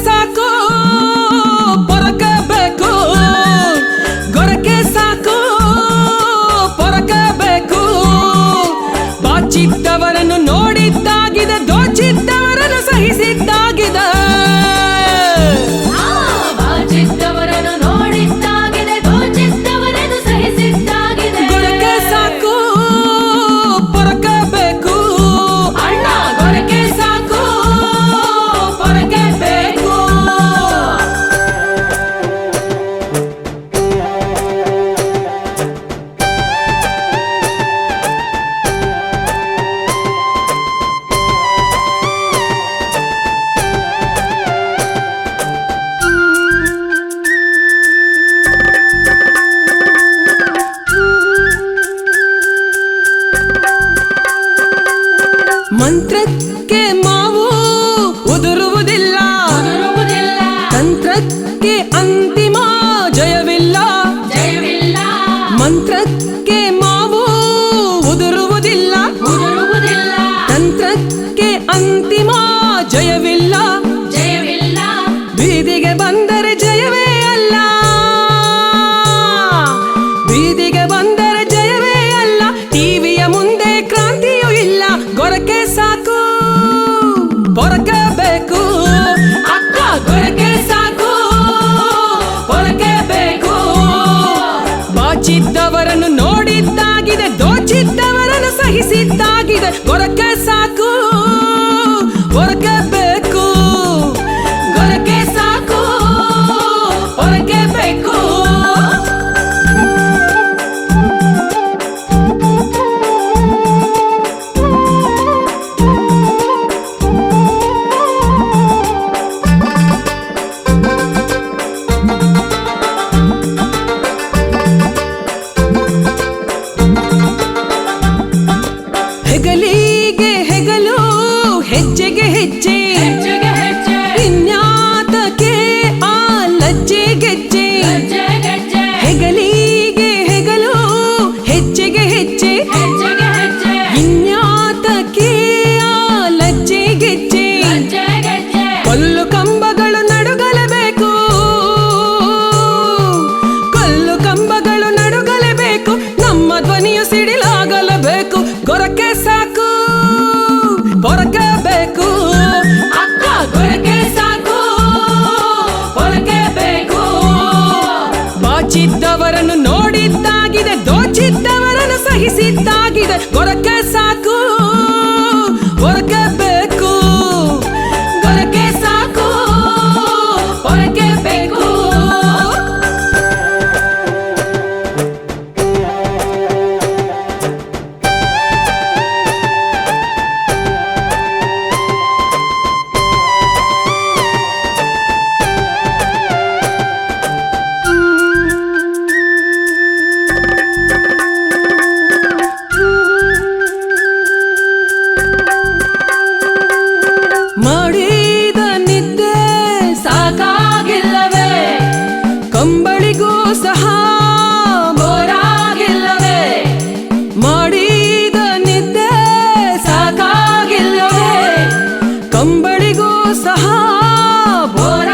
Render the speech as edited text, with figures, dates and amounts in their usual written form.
ಸಾಕು ಪೊರಕಬೇಕು, ಗೊರಕೆ ಸಾಕು ಪೊರಕಬೇಕು. ಬಾಚಿದ್ದವರನ್ನು ನೋಡಿದ್ದಾಗಿದೆ, ದೋಚಿದ್ದವರನ್ನು ಸಹಿಸಿದ್ದಾಗಿದೆ. ಬಾಚಿದ್ದವರನ್ನು ನೋಡಿದ್ದಾಗಿದೆ, ದೋಚಿದ್ದವರನ್ನು ಸಹಿಸಿದ್ದಾಗಿದೆ. ಗೊರಕೆ ಸಾಕು ಪೊರಕಬೇಕು, ಅಣ್ಣ ಗೊರಕೆ ಸಾಕು ಪೊರಕಬೇಕು. ಮಂತ್ರಕ್ಕೆ ಮಾವು ಉದುರುವುದಿಲ್ಲ, ತಂತ್ರಕ್ಕೆ ಅಂತಿಮ ಜಯವಿಲ್ಲ. ಮಂತ್ರಕ್ಕೆ ಮಾವು ಉದುರುವುದಿಲ್ಲ, ತಂತ್ರಕ್ಕೆ ಅಂತಿಮ ಜಯವಿಲ್ಲ. ಬೀದಿಗೆ ಬಂದರೆ ಜಯವೇ ಅಲ್ಲ, ಬೀದಿಗೆ ಬಂದರೆ ಜಯವೇ ಅಲ್ಲ. ಟಿವಿಯ ಮುಂದೆ ಕ್ರಾಂತಿಯೂ ಇಲ್ಲ. ಗೊರಕೆ ಸಾಕು ಪೊರಕಬೇಕು, ಅಕ್ಕ ಗೊರಕೆ ಸಾಕು ಪೊರಕಬೇಕು. ಬಾಚಿದ್ದವರನ್ನು ನೋಡಿದ್ದಾಗಿದೆ, ದೋಚಿದ್ದವರನ್ನು ಸಹಿಸಿದ್ದಾಗಿದೆ. ಗೊರಕೆ ಸಾಕು ಪೊರಕಬೇಕು, ಗೊರಕೆ ಸಾಕು ಪೊರಕಬೇಕು. ಹೆಗಲಿಗೆ ಹೆಗಲು, ಹೆಜ್ಜೆಗೆ ಹೆಜ್ಜೆ, ಇನ್ಯಾತಕ್ಕೆ ಆ ಲಜ್ಜೆ ಗೆಜ್ಜೆ. ಹೆಗಲಿಗೆ ಹೆಗಲು, ಹೆಜ್ಜೆಗೆ ಹೆಜ್ಜೆ, ಇನ್ಯಾತಕ್ಕೆ ಆ ಲಜ್ಜೆ ಗೆಜ್ಜೆ. ಕಲ್ಲು ಕಂಬಗಳು ನಡುಗಲೇಬೇಕು, ಕಲ್ಲು ಕಂಬಗಳು ನಡುಗಲೇಬೇಕು. ನಮ್ಮ ಧ್ವನಿಯು ಸಿಡಿಲಾಗಲೇಬೇಕು. ಗೊರಕೆ ಸಾಕು ಪೊರಕಬೇಕು, ಅಕ್ಕ ಗೊರಕೆ ಸಾಕು ಪೊರಕಬೇಕು. ಬಾಚಿದ್ದವರನ್ನು ನೋಡಿದ್ದಾಗಿದೆ, ದೋಚಿದ್ದವರನ್ನು ಸಹಿಸಿದ್ದಾಗಿದೆ. ಗೊರಕೆ ಸಾಕು ಪೊರಕಬೇಕು, ಗೊರಕೆ ಸಾಕು ಪೊರಕಬೇಕು. ಮಾಡಿದ ನಿದ್ದೆ ಸಾಕಾಗಿಲ್ಲವೇ, ಕಂಬಳಿಗೂ ಸಹ ಬೋರಾಗಿಲ್ಲವೇ. ಮಾಡಿದ ನಿದ್ದೆ ಸಾಕಾಗಿಲ್ಲವೇ, ಕಂಬಳಿಗೂ ಸಹ ಬೋರ